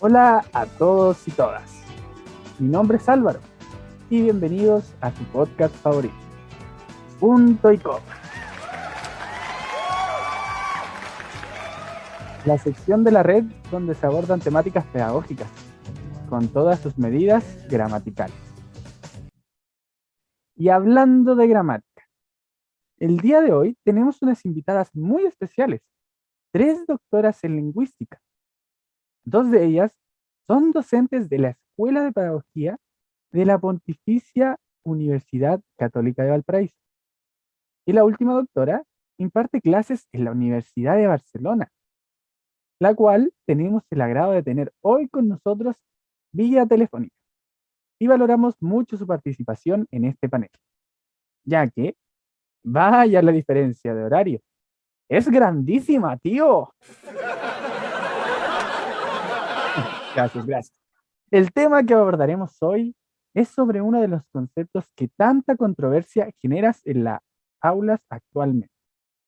Hola a todos y todas. Mi nombre es Álvaro y bienvenidos a su podcast favorito, Punto y Coma, la sección de la red donde se abordan temáticas pedagógicas con todas sus medidas gramaticales. Y hablando de gramática, el día de hoy tenemos unas invitadas muy especiales, tres doctoras en lingüística. Dos de ellas son docentes de la Escuela de Pedagogía de la Pontificia Universidad Católica de Valparaíso. Y la última doctora imparte clases en la Universidad de Barcelona, la cual tenemos el agrado de tener hoy con nosotros vía telefónica. Y valoramos mucho su participación en este panel, ya que, vaya la diferencia de horario, es grandísima, tío. Gracias, gracias. El tema que abordaremos hoy es sobre uno de los conceptos que tanta controversia generas en las aulas actualmente,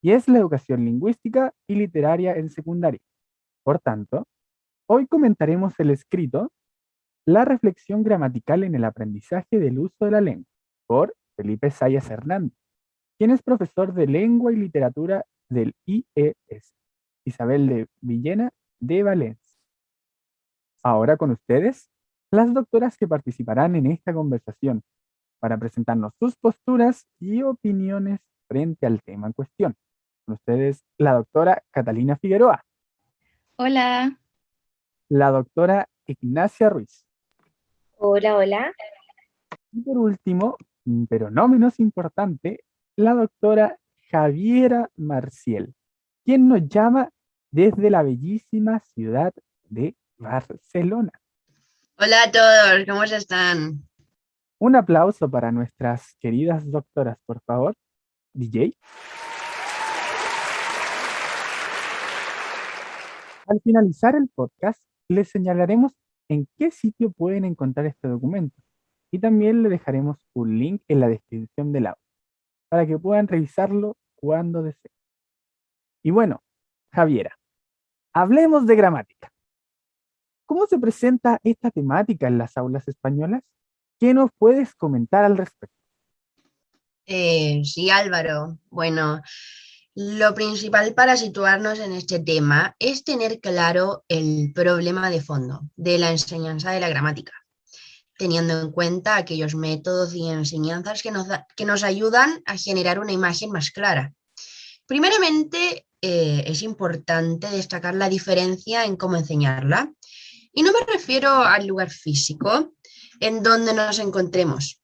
y es la educación lingüística y literaria en secundaria. Por tanto, hoy comentaremos el escrito La reflexión gramatical en el aprendizaje del uso de la lengua, por Felipe Sayas Hernández, quien es profesor de Lengua y Literatura del IES, Isabel de Villena de Valencia. Ahora con ustedes, las doctoras que participarán en esta conversación para presentarnos sus posturas y opiniones frente al tema en cuestión. Con ustedes, la doctora Catalina Figueroa, Hola, la doctora Ignacia Ruiz Hola, hola. y por último, pero no menos importante, la doctora Javiera Marciel, quien nos llama desde la bellísima ciudad de Barcelona. hola a todos, ¿cómo están? Un aplauso para nuestras queridas doctoras, por favor. DJ. Al finalizar el podcast, les señalaremos en qué sitio pueden encontrar este documento y también le dejaremos un link en la descripción del audio para que puedan revisarlo cuando deseen. Y bueno, Javiera, hablemos de gramática. ¿Cómo se presenta esta temática en las aulas españolas? ¿Qué nos puedes comentar al respecto? Sí, Álvaro. Bueno, lo principal para situarnos en este tema es tener claro el problema de fondo de la enseñanza de la gramática, teniendo en cuenta aquellos métodos y enseñanzas que nos ayudan a generar una imagen más clara. Primeramente, es importante destacar la diferencia en cómo enseñarla, y no me refiero al lugar físico en donde nos encontremos,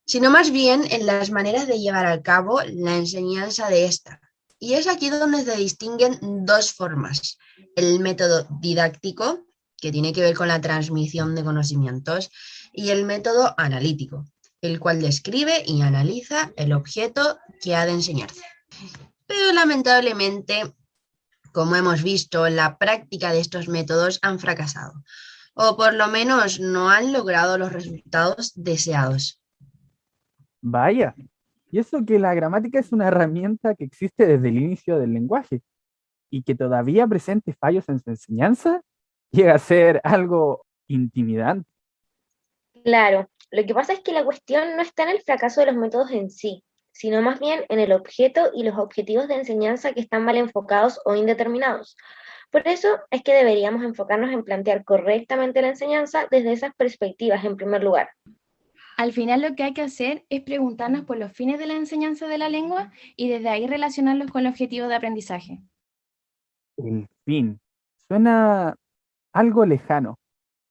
sino más bien en las maneras de llevar a cabo la enseñanza de esta. Y es aquí donde se distinguen dos formas: el método didáctico, que tiene que ver con la transmisión de conocimientos, y el método analítico, el cual describe y analiza el objeto que ha de enseñarse. Pero lamentablemente, como hemos visto, la práctica de estos métodos han fracasado, o por lo menos no han logrado los resultados deseados. Vaya, y eso que la gramática es una herramienta que existe desde el inicio del lenguaje y que todavía presente fallos en su enseñanza, llega a ser algo intimidante. Claro, lo que pasa es que la cuestión no está en el fracaso de los métodos en sí, sino más bien en el objeto y los objetivos de enseñanza que están mal enfocados o indeterminados. Por eso es que deberíamos enfocarnos en plantear correctamente la enseñanza desde esas perspectivas en primer lugar. Al final lo que hay que hacer es preguntarnos por los fines de la enseñanza de la lengua y desde ahí relacionarlos con el objetivo de aprendizaje. El fin. Suena algo lejano.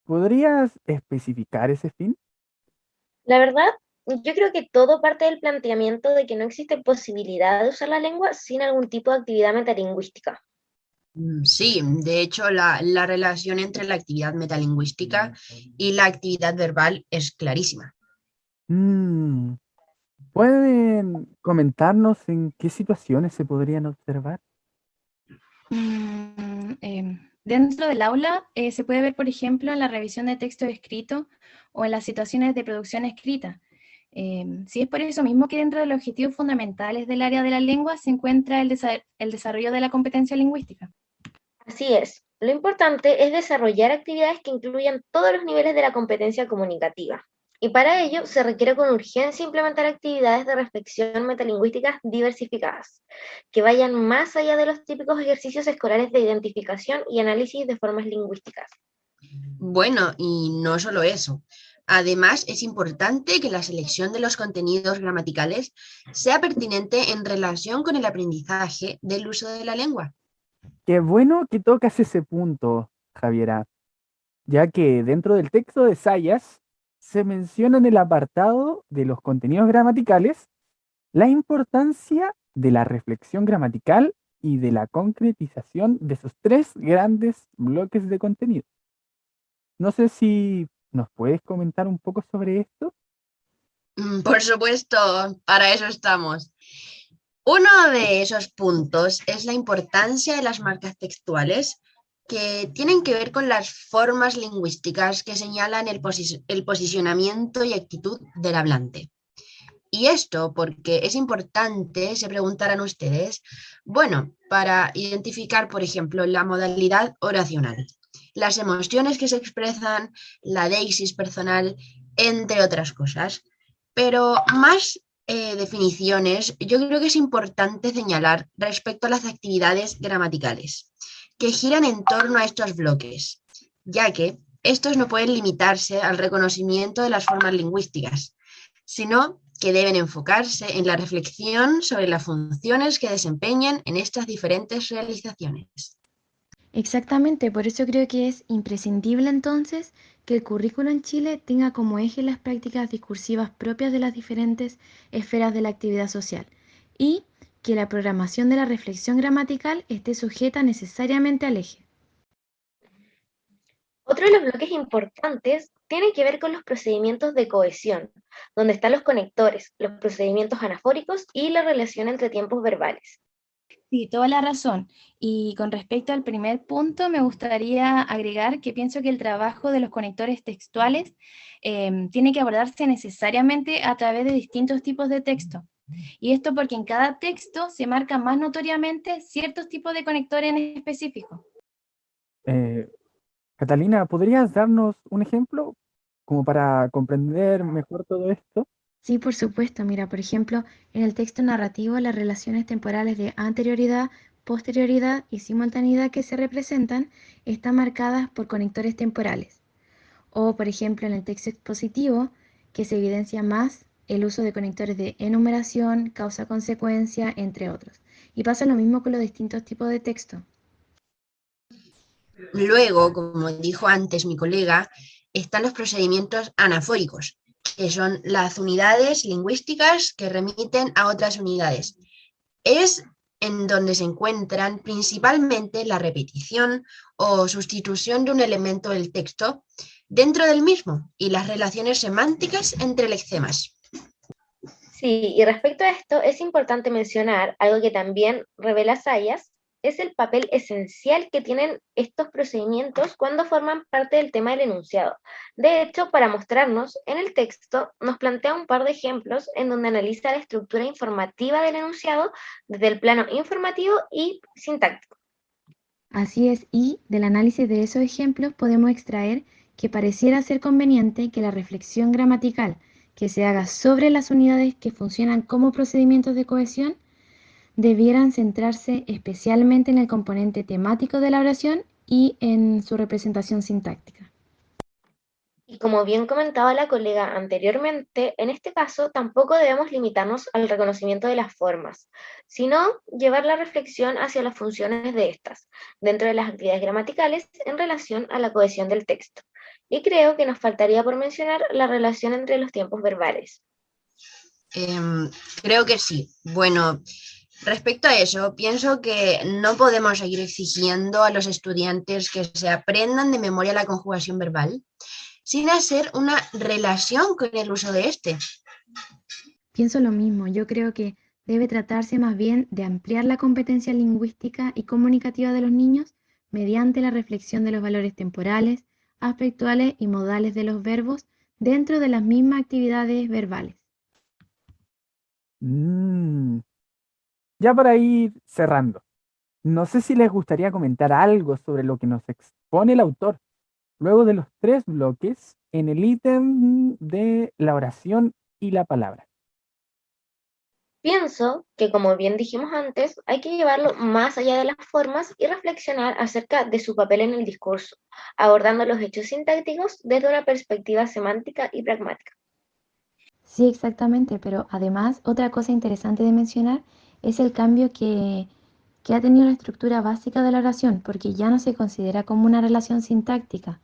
¿Podrías especificar ese fin? La verdad, yo creo que todo parte del planteamiento de que no existe posibilidad de usar la lengua sin algún tipo de actividad metalingüística. Sí, de hecho, la relación entre la actividad metalingüística y la actividad verbal es clarísima. Mm, ¿Pueden comentarnos en qué situaciones se podrían observar? Dentro del aula se puede ver, por ejemplo, en la revisión de texto escrito o en las situaciones de producción escrita. Si es por eso mismo que dentro de los objetivos fundamentales del área de la lengua se encuentra el desarrollo de la competencia lingüística. Así es. Lo importante es desarrollar actividades que incluyan todos los niveles de la competencia comunicativa. Y para ello se requiere con urgencia implementar actividades de reflexión metalingüísticas diversificadas, que vayan más allá de los típicos ejercicios escolares de identificación y análisis de formas lingüísticas. Bueno, y no solo eso. Además, es importante que la selección de los contenidos gramaticales sea pertinente en relación con el aprendizaje del uso de la lengua. Qué bueno que tocas ese punto, Javiera, ya que dentro del texto de Sayas se menciona en el apartado de los contenidos gramaticales la importancia de la reflexión gramatical y de la concretización de esos tres grandes bloques de contenido. No sé si nos puedes comentar un poco sobre esto. Por supuesto, para eso estamos. Uno de esos puntos es la importancia de las marcas textuales que tienen que ver con las formas lingüísticas que señalan el posicionamiento y actitud del hablante. Y esto porque es importante, se preguntarán ustedes, bueno, para identificar, por ejemplo, la modalidad oracional, las emociones que se expresan, la deixis personal, entre otras cosas. Pero más definiciones, yo creo que es importante señalar respecto a las actividades gramaticales, que giran en torno a estos bloques, ya que estos no pueden limitarse al reconocimiento de las formas lingüísticas, sino que deben enfocarse en la reflexión sobre las funciones que desempeñan en estas diferentes realizaciones. Exactamente, por eso creo que es imprescindible entonces que el currículo en Chile tenga como eje las prácticas discursivas propias de las diferentes esferas de la actividad social y que la programación de la reflexión gramatical esté sujeta necesariamente al eje. Otro de los bloques importantes tiene que ver con los procedimientos de cohesión, donde están los conectores, los procedimientos anafóricos y la relación entre tiempos verbales. Sí, toda la razón. Y con respecto al primer punto, me gustaría agregar que pienso que el trabajo de los conectores textuales tiene que abordarse necesariamente a través de distintos tipos de texto. Y esto porque en cada texto se marcan más notoriamente ciertos tipos de conectores en específico. Catalina, ¿podrías darnos un ejemplo como para comprender mejor todo esto? Sí, por supuesto. Mira, por ejemplo, en el texto narrativo, las relaciones temporales de anterioridad, posterioridad y simultaneidad que se representan están marcadas por conectores temporales. O, por ejemplo, en el texto expositivo, que se evidencia más el uso de conectores de enumeración, causa-consecuencia, entre otros. Y pasa lo mismo con los distintos tipos de texto. Luego, como dijo antes mi colega, están los procedimientos anafóricos, que son las unidades lingüísticas que remiten a otras unidades. Es en donde se encuentran principalmente la repetición o sustitución de un elemento del texto dentro del mismo y las relaciones semánticas entre lexemas. Sí, y respecto a esto, es importante mencionar algo que también revela Sayas, es el papel esencial que tienen estos procedimientos cuando forman parte del tema del enunciado. De hecho, para mostrarnos, en el texto nos plantea un par de ejemplos en donde analiza la estructura informativa del enunciado desde el plano informativo y sintáctico. Así es, y del análisis de esos ejemplos podemos extraer que pareciera ser conveniente que la reflexión gramatical que se haga sobre las unidades que funcionan como procedimientos de cohesión debieran centrarse especialmente en el componente temático de la oración y en su representación sintáctica. Y como bien comentaba la colega anteriormente, en este caso tampoco debemos limitarnos al reconocimiento de las formas, sino llevar la reflexión hacia las funciones de estas, dentro de las actividades gramaticales en relación a la cohesión del texto. Y creo que nos faltaría por mencionar la relación entre los tiempos verbales. Creo que sí. Bueno, respecto a eso, pienso que no podemos seguir exigiendo a los estudiantes que se aprendan de memoria la conjugación verbal sin hacer una relación con el uso de este. Pienso lo mismo, yo creo que debe tratarse más bien de ampliar la competencia lingüística y comunicativa de los niños mediante la reflexión de los valores temporales, aspectuales y modales de los verbos dentro de las mismas actividades verbales. Mm, Ya para ir cerrando, No sé si les gustaría comentar algo sobre lo que nos expone el autor, luego de los 3 bloques en el ítem de la oración y la palabra. Pienso que, como bien dijimos antes, hay que llevarlo más allá de las formas y reflexionar acerca de su papel en el discurso, abordando los hechos sintácticos desde una perspectiva semántica y pragmática. Sí, exactamente, pero además otra cosa interesante de mencionar es el cambio que ha tenido la estructura básica de la oración, porque ya no se considera como una relación sintáctica,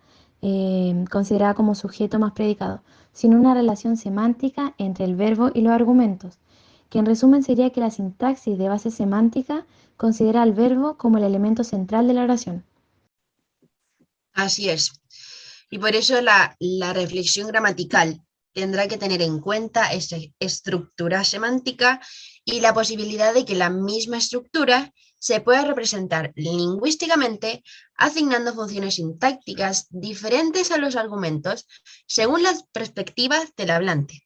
considerada como sujeto más predicado, sino una relación semántica entre el verbo y los argumentos, que en resumen sería que la sintaxis de base semántica considera al verbo como el elemento central de la oración. Así es. Y por eso la reflexión gramatical tendrá que tener en cuenta esa estructura semántica y la posibilidad de que la misma estructura se pueda representar lingüísticamente asignando funciones sintácticas diferentes a los argumentos según las perspectivas del hablante.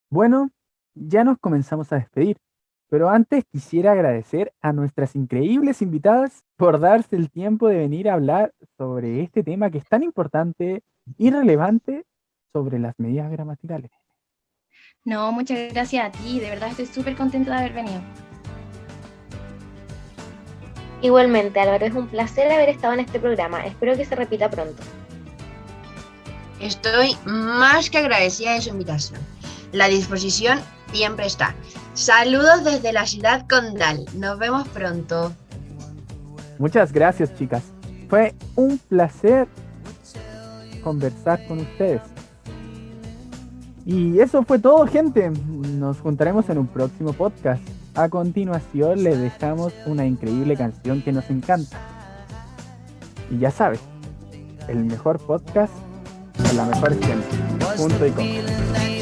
Bueno, ya nos comenzamos a despedir, pero antes quisiera agradecer a nuestras increíbles invitadas por darse el tiempo de venir a hablar sobre este tema que es tan importante y relevante sobre las medidas gramaticales. No, muchas gracias a ti, de verdad estoy súper contenta de haber venido. Igualmente, Álvaro, es un placer haber estado en este programa. Espero que se repita pronto. Estoy más que agradecida de su invitación. La disposición siempre está. Saludos desde la ciudad condal. Nos vemos pronto. Muchas gracias, chicas. Fue un placer conversar con ustedes. Y eso fue todo, gente. Nos juntaremos en un próximo podcast. A continuación les dejamos una increíble canción que nos encanta. Y ya sabes, el mejor podcast con la mejor gente. Punto y coma.